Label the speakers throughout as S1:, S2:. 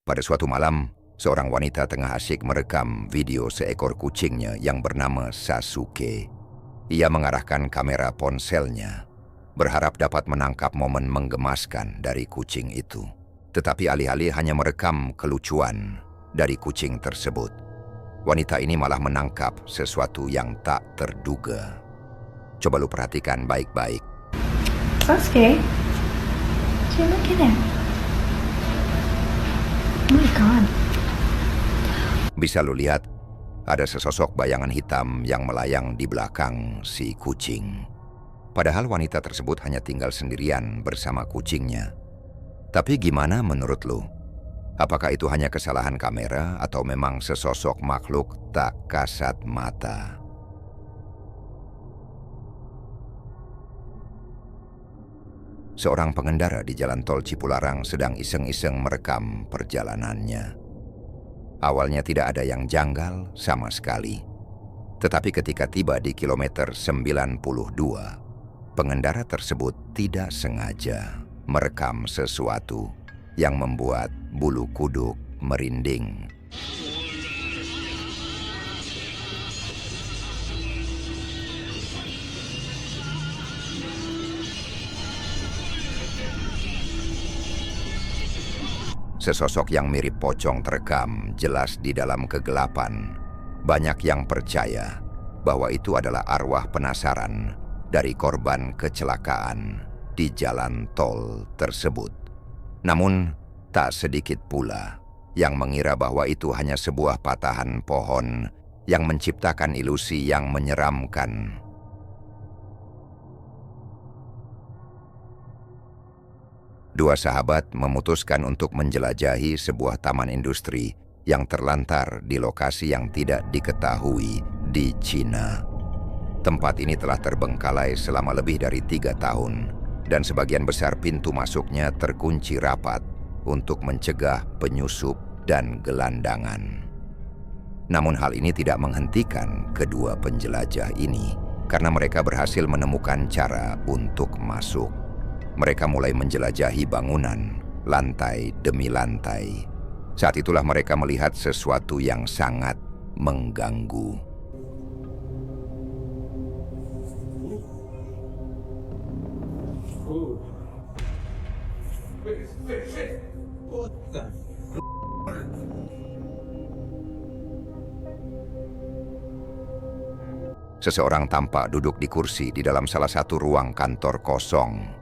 S1: Pada suatu malam, seorang wanita tengah asyik merekam video seekor kucingnya yang bernama Sasuke. Ia mengarahkan kamera ponselnya, berharap dapat menangkap momen menggemaskan dari kucing itu. Tetapi alih-alih hanya merekam kelucuan dari kucing tersebut, wanita ini malah menangkap sesuatu yang tak terduga. Coba lu perhatikan baik-baik.
S2: Sasuke, you look at him. Oh my god.
S1: Bisa lu lihat, ada sesosok bayangan hitam yang melayang di belakang si kucing. Padahal wanita tersebut hanya tinggal sendirian bersama kucingnya. Tapi gimana menurut lu? Apakah itu hanya kesalahan kamera atau memang sesosok makhluk tak kasat mata? Seorang pengendara di jalan tol Cipularang sedang iseng-iseng merekam perjalanannya. Awalnya tidak ada yang janggal sama sekali. Tetapi ketika tiba di kilometer 92, pengendara tersebut tidak sengaja merekam sesuatu yang membuat bulu kuduk merinding. Sesosok yang mirip pocong terekam jelas di dalam kegelapan. Banyak yang percaya bahwa itu adalah arwah penasaran dari korban kecelakaan di jalan tol tersebut. Namun, tak sedikit pula yang mengira bahwa itu hanya sebuah patahan pohon yang menciptakan ilusi yang menyeramkan. Dua sahabat memutuskan untuk menjelajahi sebuah taman industri yang terlantar di lokasi yang tidak diketahui di Cina. Tempat ini telah terbengkalai selama lebih dari 3 tahun, dan sebagian besar pintu masuknya terkunci rapat untuk mencegah penyusup dan gelandangan. Namun hal ini tidak menghentikan kedua penjelajah ini, karena mereka berhasil menemukan cara untuk masuk. Mereka mulai menjelajahi bangunan, lantai demi lantai. Saat itulah mereka melihat sesuatu yang sangat mengganggu. Seseorang tampak duduk di kursi di dalam salah satu ruang kantor kosong.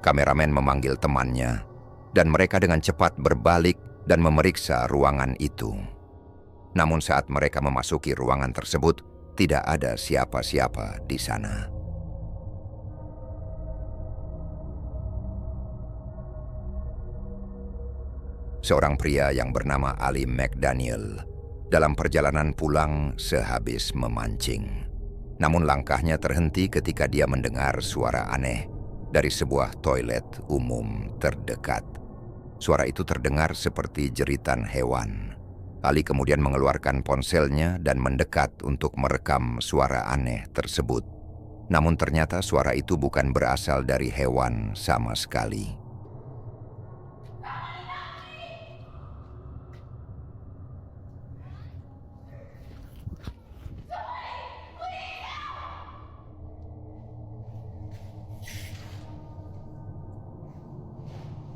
S1: Kameramen memanggil temannya, dan mereka dengan cepat berbalik dan memeriksa ruangan itu. Namun saat mereka memasuki ruangan tersebut, tidak ada siapa-siapa di sana. Seorang pria yang bernama Ali McDaniel dalam perjalanan pulang sehabis memancing. Namun langkahnya terhenti ketika dia mendengar suara aneh dari sebuah toilet umum terdekat. Suara itu terdengar seperti jeritan hewan. Ali kemudian mengeluarkan ponselnya dan mendekat untuk merekam suara aneh tersebut. Namun ternyata suara itu bukan berasal dari hewan sama sekali.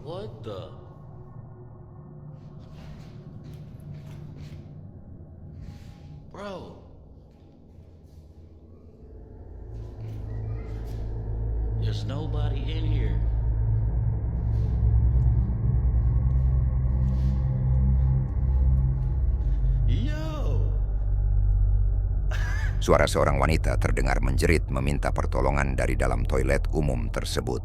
S3: What the? Bro. There's nobody in here. Yo!
S1: Suara seorang wanita terdengar menjerit meminta pertolongan dari dalam toilet umum tersebut.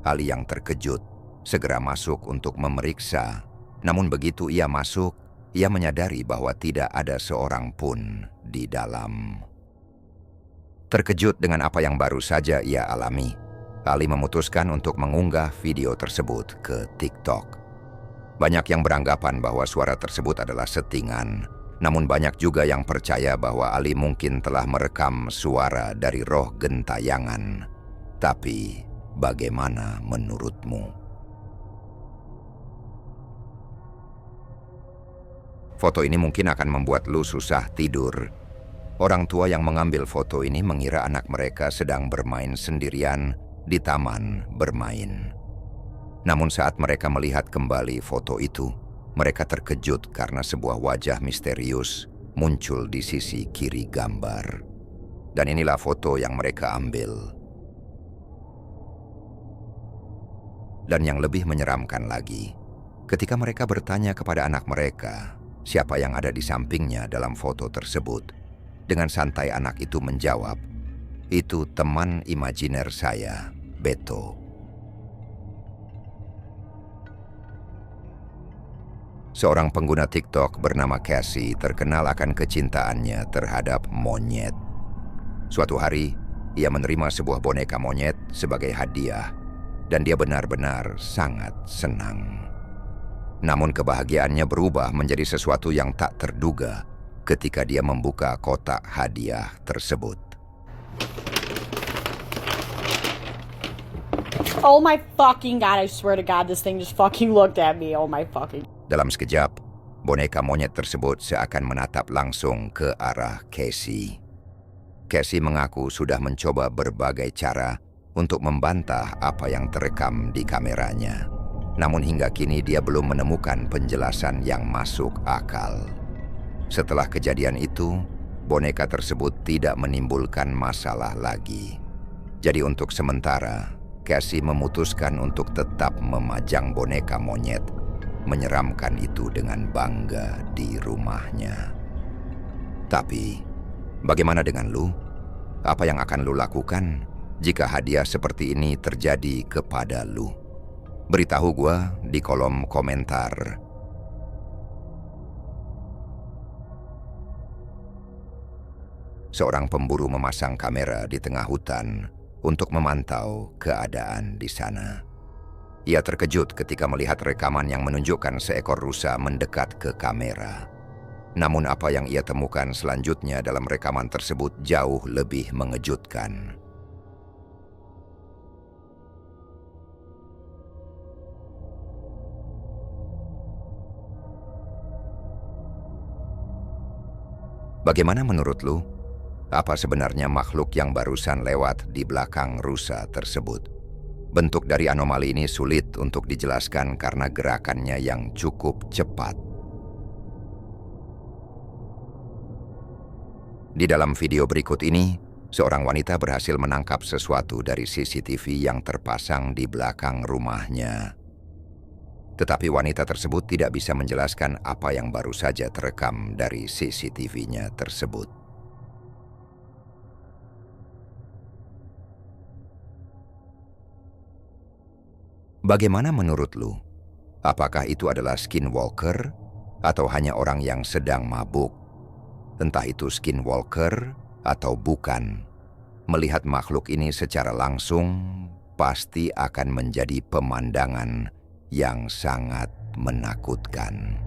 S1: Ali yang terkejut segera masuk untuk memeriksa. Namun begitu ia masuk, ia menyadari bahwa tidak ada seorang pun di dalam. Terkejut dengan apa yang baru saja ia alami, Ali memutuskan untuk mengunggah video tersebut ke TikTok. Banyak yang beranggapan bahwa suara tersebut adalah settingan, namun banyak juga yang percaya bahwa Ali mungkin telah merekam suara dari roh gentayangan. Tapi, bagaimana menurutmu? Foto ini mungkin akan membuat lu susah tidur. Orang tua yang mengambil foto ini mengira anak mereka sedang bermain sendirian di taman bermain. Namun saat mereka melihat kembali foto itu, mereka terkejut karena sebuah wajah misterius muncul di sisi kiri gambar. Dan inilah foto yang mereka ambil. Dan yang lebih menyeramkan lagi, ketika mereka bertanya kepada anak mereka siapa yang ada di sampingnya dalam foto tersebut, dengan santai anak itu menjawab, "Itu teman imajiner saya, Beto." Seorang pengguna TikTok bernama Casey terkenal akan kecintaannya terhadap monyet. Suatu hari, ia menerima sebuah boneka monyet sebagai hadiah, dan dia benar-benar sangat senang. Namun kebahagiaannya berubah menjadi sesuatu yang tak terduga ketika dia membuka kotak hadiah tersebut.
S4: Oh my fucking god, I swear to god this thing just fucking looked at me. Oh my fucking...
S1: Dalam sekejap, boneka monyet tersebut seakan menatap langsung ke arah Casey. Casey mengaku sudah mencoba berbagai cara untuk membantah apa yang terekam di kameranya. Namun hingga kini dia belum menemukan penjelasan yang masuk akal. Setelah kejadian itu, boneka tersebut tidak menimbulkan masalah lagi. Jadi untuk sementara, Casey memutuskan untuk tetap memajang boneka monyet menyeramkan itu dengan bangga di rumahnya. Tapi, bagaimana dengan lu? Apa yang akan lu lakukan jika hadiah seperti ini terjadi kepada lu? Beritahu gua di kolom komentar. Seorang pemburu memasang kamera di tengah hutan untuk memantau keadaan di sana. Ia terkejut ketika melihat rekaman yang menunjukkan seekor rusa mendekat ke kamera. Namun apa yang ia temukan selanjutnya dalam rekaman tersebut jauh lebih mengejutkan. Bagaimana menurut lu? Apa sebenarnya makhluk yang barusan lewat di belakang rusa tersebut? Bentuk dari anomali ini sulit untuk dijelaskan karena gerakannya yang cukup cepat. Di dalam video berikut ini, seorang wanita berhasil menangkap sesuatu dari CCTV yang terpasang di belakang rumahnya. Tetapi wanita tersebut tidak bisa menjelaskan apa yang baru saja terekam dari CCTV-nya tersebut. Bagaimana menurut lu? Apakah itu adalah skinwalker atau hanya orang yang sedang mabuk? Entah itu skinwalker atau bukan, melihat makhluk ini secara langsung pasti akan menjadi pemandangan yang sangat menakutkan.